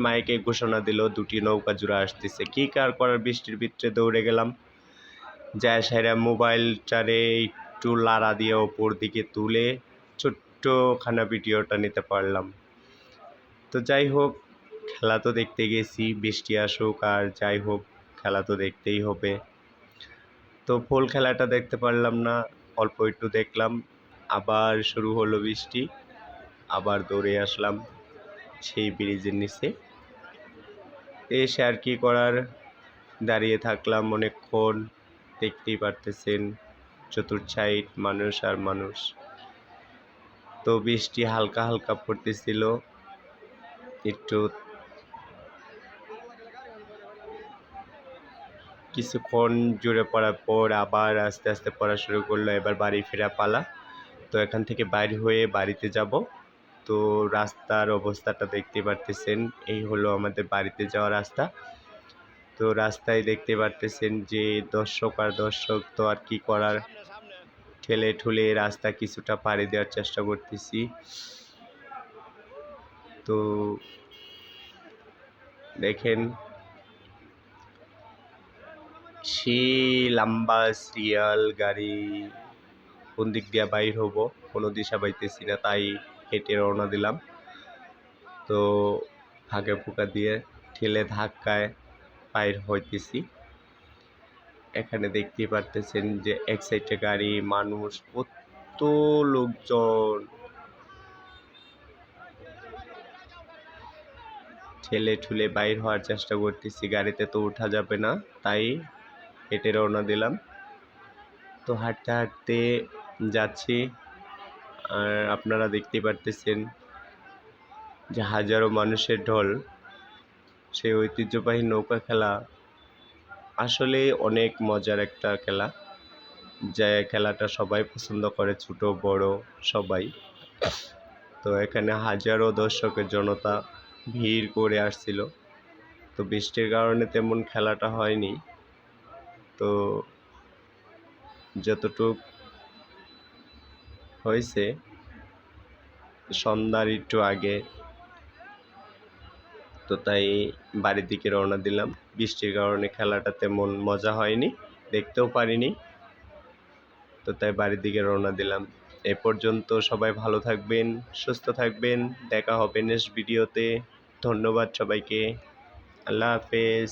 মাইকে ঘোষণা দিল ২টি নৌকা জোড়া আসতেছে। কি কার করার বৃষ্টির ভিতরে দৌড়ে গেলাম। যায় সাইরা মোবাইলটারে একটু লাড়া দিয়ে ওপর দিকে তুলে ছোট্টখানা ভিডিওটা নিতে পারলাম। তো যাই হোক, খেলা তো দেখতে গেছি, বৃষ্টি আসুক আর যাই হোক খেলা তো দেখতেই হবে। তো ফুল খেলাটা দেখতে পারলাম না, অল্প একটু দেখলাম। আবার শুরু হলো বৃষ্টি, আবার দৌড়ে আসলাম সেই ব্রিজের নিচে। এসে আর কি করার, দাঁড়িয়ে থাকলাম অনেকক্ষণ। দেখতেই পারতেছেন চতুর্সাইড মানুষ আর মানুষ। তো বৃষ্টি হালকা হালকা পড়তেছিল, একটু কিছুক্ষণ জুড়ে পড়ার পর আবার আস্তে আস্তে পড়া শুরু করলো। এবার বাড়ি ফেরা পালা। তো এখান থেকে বাইর হয়ে বাড়িতে যাব। তো রাস্তার অবস্থাটা দেখতে পারতেছেন, এই হলো আমাদের বাড়িতে যাওয়ার রাস্তা। তো রাস্তায় দেখতে পারতেছেন যে দর্শক আর দর্শক, তো আর কি করার, ঠেলে ঠুলে রাস্তা কিছুটা পাড়ি দেওয়ার চেষ্টা করতেছি। তো দেখেন সেই লম্বা সিরিয়াল গাড়ি, কোন দিক দিয়ে বাইর হবো কোনো দিশা পাইতেছি না, তাই হেঁটে রওনা দিলাম। তো ফাঁকে ফুঁকা দিয়ে ঠেলে ধাক্কায় বাইর হইতেছি। এখানে দেখতেই পারতেছেন যে এক সাইডে গাড়ি, মানুষ, কত লোকজন, ঠেলে ঠুলে বাইর হওয়ার চেষ্টা করতেছি। গাড়িতে তো ওঠা যাবে না, তাই হেঁটে রওনা দিলাম। তো হাঁটতে হাঁটতে যাচ্ছি, আর আপনারা দেখতেই পারতেছেন যে হাজারো মানুষের ঢল। সেই ঐতিহ্যবাহী নৌকা খেলা আসলে অনেক মজার একটা খেলা, যে খেলাটা সবাই পছন্দ করে, ছোট বড় সবাই। তো এখানে হাজারো দর্শকের জনতা ভিড় করে আসছিল। তো বৃষ্টির কারণে তেমন খেলাটা হয়নি। তো যতটুক হয়েছে সন্ধ্যার একটু আগে, তো তাই বাড়ির দিকে রওনা দিলাম। বৃষ্টির কারণে খেলাটা তেমন মজা হয়নি, দেখতেও পারিনি। তো তাই বাড়ির দিকে রওনা দিলাম। এ পর্যন্ত সবাই ভালো থাকবেন, সুস্থ থাকবেন। দেখা হবে নেক্সট ভিডিওতে। ধন্যবাদ সবাইকে। আল্লাহ হাফেজ।